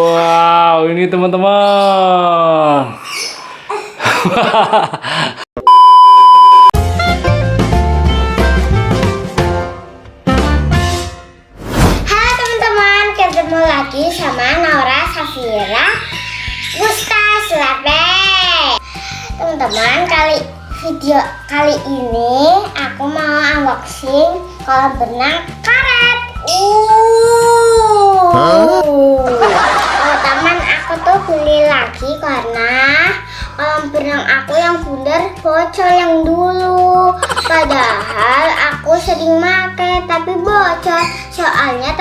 Wow, ini teman-teman. Halo teman-teman, ketemu lagi sama Naura Safira Gusta Sulape. Teman-teman, video kali ini aku mau unboxing kolam renang karet. Teman-teman, aku tuh beli lagi karena kolam renang aku yang bundar bocor yang dulu. Padahal aku sering pakai tapi bocor. Soalnya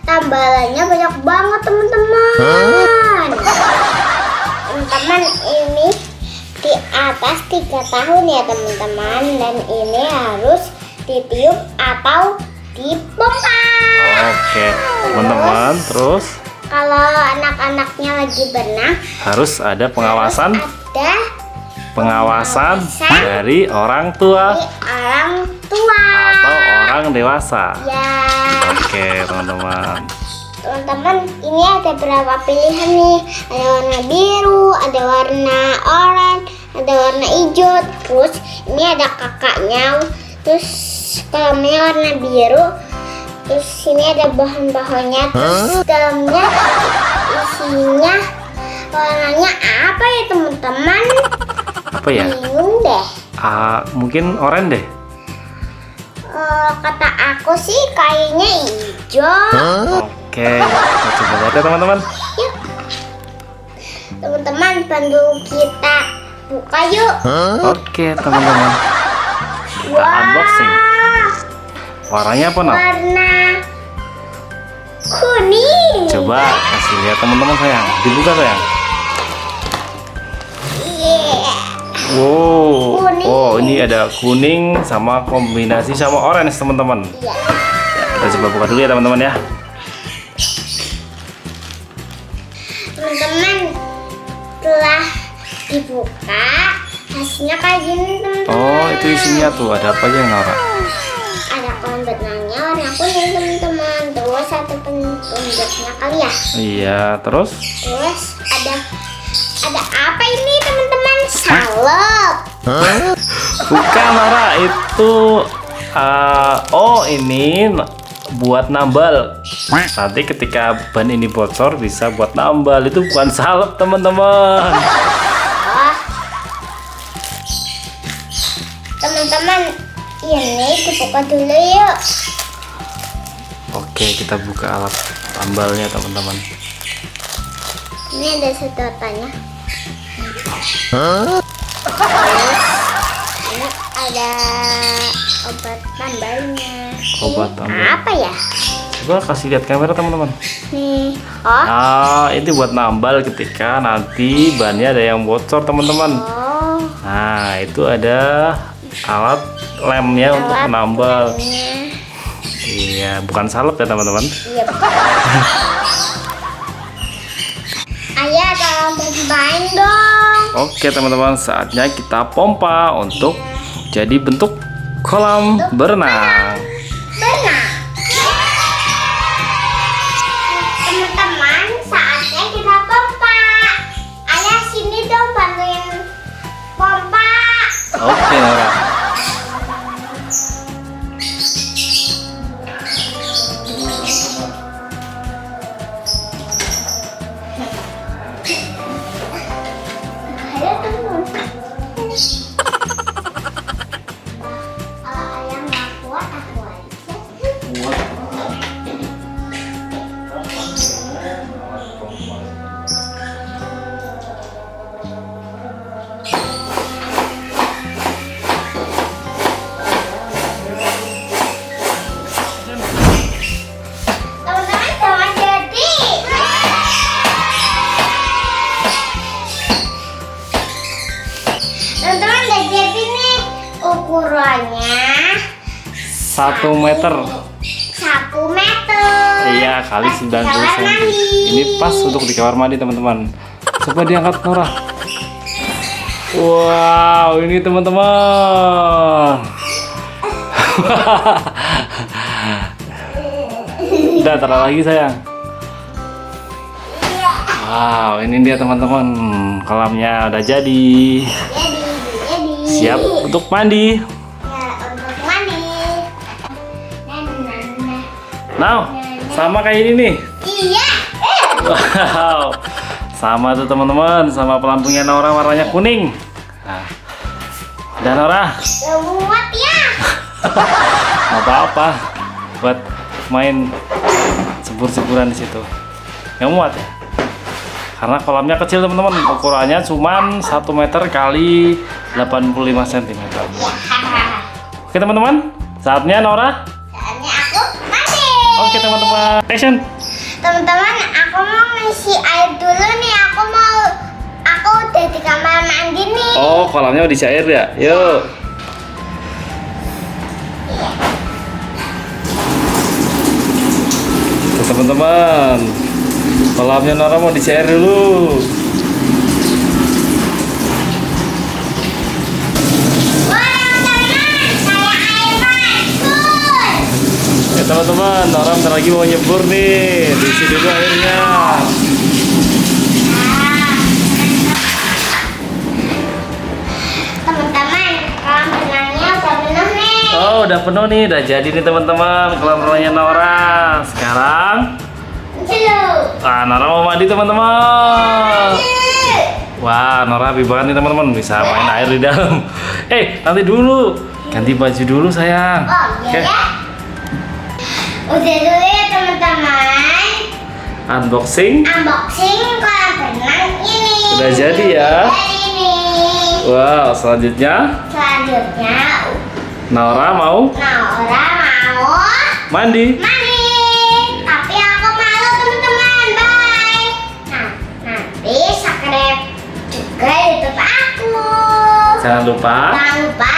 tambalannya banyak banget teman-teman. Teman-teman, ini di atas 3 tahun ya teman-teman, dan ini harus ditiup atau dipompa. Oke, teman-teman, terus kalau anak-anaknya lagi berenang harus ada pengawasan pengawasan dari orang tua atau orang dewasa. Ya. Oke, teman-teman. Teman-teman, ini ada berapa pilihan nih? Ada warna biru, ada warna oranye, ada warna hijau. Terus ini ada kakaknya. Terus kolamnya warna biru. Terus sini ada bahan-bahannya. Terus dalamnya isinya warnanya apa ya teman-teman? Apa ya? Bingung deh. Mungkin oranye deh. Kata aku sih kayaknya hijau. Oke, kita coba lihat ya teman-teman. Yuk, teman-teman, bantu kita buka yuk. Oke, teman-teman. Kita unboxing. Warnanya apa, Nak? Warna kuning. Coba kasih lihat teman-teman sayang. Dibuka sayang. Yeah. Wow. Kuning. Oh, ini ada kuning sama kombinasi sama orange teman-teman. Iya. Kita coba buka dulu ya teman-teman ya. Teman-teman, setelah dibuka hasilnya kayak gini teman-teman. Oh, itu isinya tuh. Ada apa aja Nora? Ada kolam renangnya warna kuning teman-teman. Terus satu penunjuknya kali ya. Iya, terus? Terus ada apa ini teman-teman? Salep. Bukan Nora, itu ini buat nambal. Nanti ketika ban ini bocor bisa buat nambal. Itu bukan salep teman-teman. Oh. Teman-teman, ini dibuka dulu yuk. Oke, kita buka alat tambalnya teman-teman. Ini ada sedotannya. Ini ada obat tambalnya. Obat Ini tambal. apa ya? Coba kasih lihat kamera teman-teman. Nih. Oh. Ini buat nambal ketika nanti bannya ada yang bocor teman-teman. Oh. Nah, itu ada alat lemnya untuk Alat menambal. lemnya. Iya, bukan salep ya teman-teman. Iya. Ayah, tolong pompain dong. Oke teman-teman, saatnya kita pompa untuk jadi bentuk kolam berenang. Berenang. Teman-teman, saatnya kita pompa. Ayah, sini dong bantuin pompa. Oke Nora. Ayo teman. Kalau ayah nggak kuat, aku aja. Teman-teman, jangan jadi. Teman-teman, udah jadi nih ukurannya 1 meter. 1 meter. Iya, kali 90 cm. Ini pas untuk di kamar mandi teman-teman. Coba diangkat Nora. Wow, ini teman-teman. Udah, taruh lagi sayang. Iya. Wow, ini dia teman-teman, kolamnya udah jadi. Jadi. Siap untuk mandi. Ya, untuk mandi. Now, sama kayak ini nih. Iya. Wow, sama tuh teman-teman, sama pelampungnya Nora warnanya kuning. Nah, dan Nora, Muat ya. nggak apa-apa, buat main sebur-seburan di situ. Nggak muat ya? Karena kolamnya kecil teman-teman, ukurannya cuma 1 meter kali 85 cm. Oke teman-teman, saatnya Nora. Saatnya aku mandi. Oke teman-teman, action. Teman-teman, aku mau ngisi air dulu nih. Aku udah di kamar mandi nih. Oh, kolamnya udah diisi air ya? Yuk. Tuh, teman-teman, kolamnya Nora mau diisi air dulu. Wah, teman-teman, saya air mancur. Ya teman-teman, Nora bentar lagi mau nyebur nih. Diisi dulu airnya. Teman-teman, kolam renangnya udah penuh nih. Oh, udah penuh nih, udah jadi nih teman-teman kolam renangnya Nora. Sekarang, Nora mau mandi teman-teman. Wah, Nora happy banget nih teman-teman, bisa main air di dalam. Nanti dulu, ganti baju dulu sayang. Oh, iya ya. Udah dulu ya teman-teman. Unboxing. Unboxing kolam renang ini. Udah jadi ya. Ini. Wow, selanjutnya Selanjutnya, Nora mau Nora mau mandi. mandi. Tapi aku malu teman-teman. Bye. Nah, nanti subscribe juga YouTube aku. Jangan lupa Jangan lupa